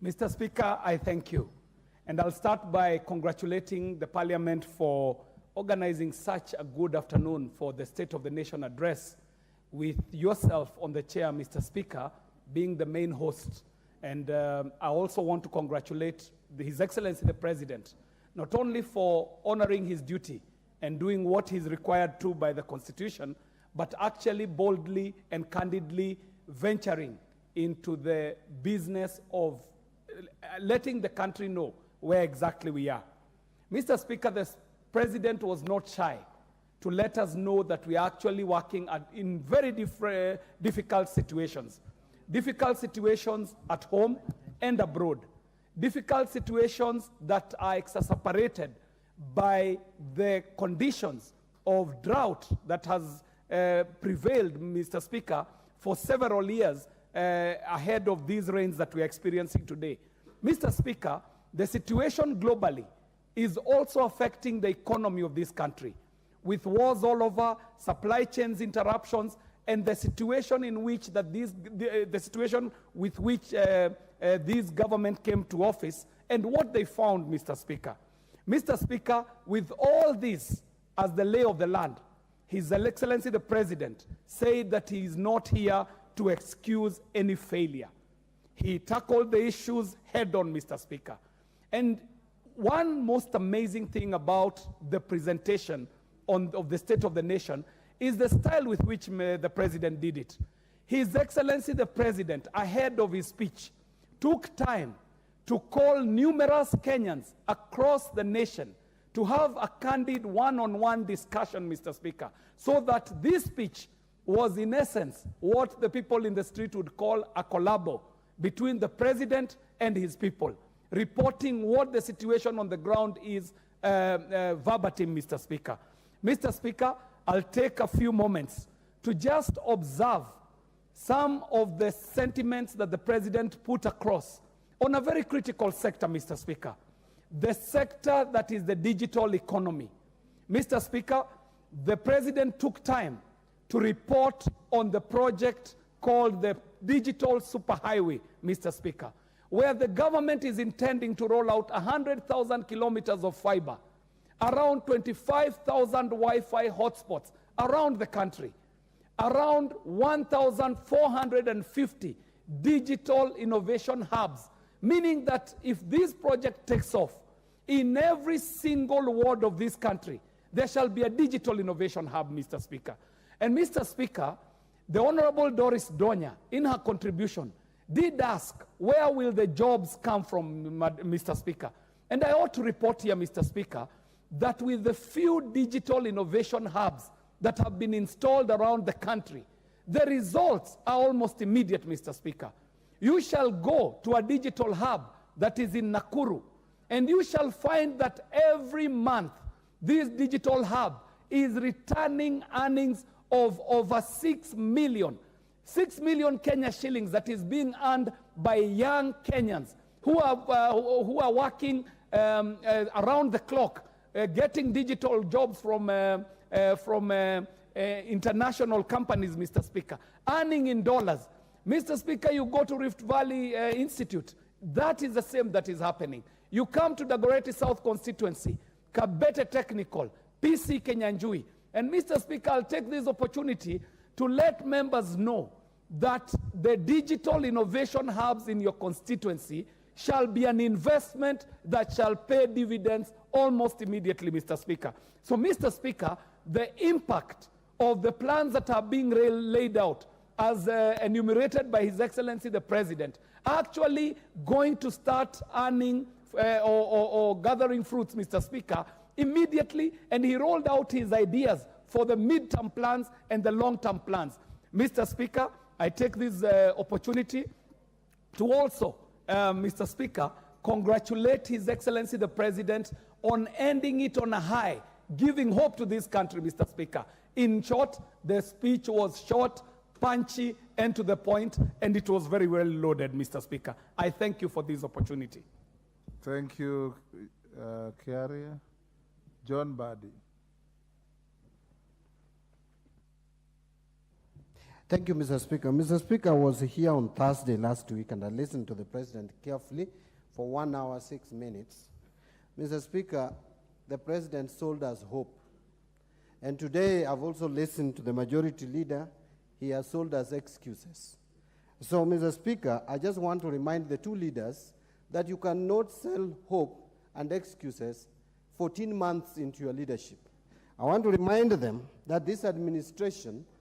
Mr. Speaker, I thank you. And I'll start by congratulating the Parliament for organizing such a good afternoon for the State of the Nation address, with yourself on the chair, Mr. Speaker, being the main host. And I also want to congratulate His Excellency the President, not only for honoring his duty and doing what he's required to by the Constitution, but actually boldly and candidly venturing into the business of letting the country know where exactly we are. Mr. Speaker, the President was not shy to let us know that we are actually working in very difficult situations. Difficult situations at home and abroad. Difficult situations that are exacerbated by the conditions of drought that has prevailed, Mr. Speaker, for several years ahead of these rains that we are experiencing today. Mr. Speaker, the situation globally is also affecting the economy of this country, with wars all over, supply chains interruptions, and the situation in which that the situation with which this government came to office, and what they found, Mr. Speaker. Mr. Speaker, with all this as the lay of the land, His Excellency the President said that he is not here to excuse any failure. He tackled the issues head on, Mr. Speaker. And one most amazing thing about the presentation of the State of the Nation is the style with which the President did it. His Excellency the President, ahead of his speech, took time to call numerous Kenyans across the nation to have a candid one-on-one discussion, Mr. Speaker, so that this speech was in essence what the people in the street would call a collabo between the President and his people, reporting what the situation on the ground is verbatim, Mr. Speaker. Mr. Speaker, I'll take a few moments to just observe some of the sentiments that the President put across on a very critical sector, Mr. Speaker. The sector that is the digital economy. Mr. Speaker, the President took time to report on the project called the Digital Superhighway, Mr. Speaker, where the government is intending to roll out 100,000 kilometers of fiber, around 25,000 Wi-Fi hotspots around the country, around 1,450 digital innovation hubs, meaning that if this project takes off, in every single ward of this country, there shall be a digital innovation hub, Mr. Speaker. And Mr. Speaker, the Honorable Doris Donya, in her contribution, did ask, where will the jobs come from, Mr. Speaker? And I ought to report here, Mr. Speaker, that with the few digital innovation hubs that have been installed around the country, the results are almost immediate, Mr. Speaker. You shall go to a digital hub that is in Nakuru, and you shall find that every month this digital hub is returning earnings of over 6 million Kenya shillings that is being earned by young Kenyans who are working around the clock, getting digital jobs from international companies, Mr. Speaker, earning in dollars. Mr. Speaker, you go to Rift Valley Institute, that is the same that is happening. You come to Dagoretti South constituency, Kabete Technical, PC Kenyanjui. And Mr. Speaker, I'll take this opportunity to let members know that the digital innovation hubs in your constituency shall be an investment that shall pay dividends almost immediately, Mr. Speaker. So, Mr. Speaker, the impact of the plans that are being laid out as enumerated by His Excellency the President are actually going to start earning or gathering fruits, Mr. Speaker, immediately, and he rolled out his ideas for the mid-term plans and the long-term plans. Mr. Speaker, I take this opportunity to also, Mr. Speaker, congratulate His Excellency the President on ending it on a high, giving hope to this country, Mr. Speaker. In short, the speech was short, punchy, and to the point, and it was very well loaded, Mr. Speaker. I thank you for this opportunity. Thank you, Kiarie. John Badi. Thank you, Mr. Speaker. Mr. Speaker, I was here on Thursday last week and I listened to the President carefully for 1 hour, 6 minutes. Mr. Speaker, the President sold us hope. And today I've also listened to the Majority Leader. He has sold us excuses. So, Mr. Speaker, I just want to remind the two leaders that you cannot sell hope and excuses 14 months into your leadership. I want to remind them that this administration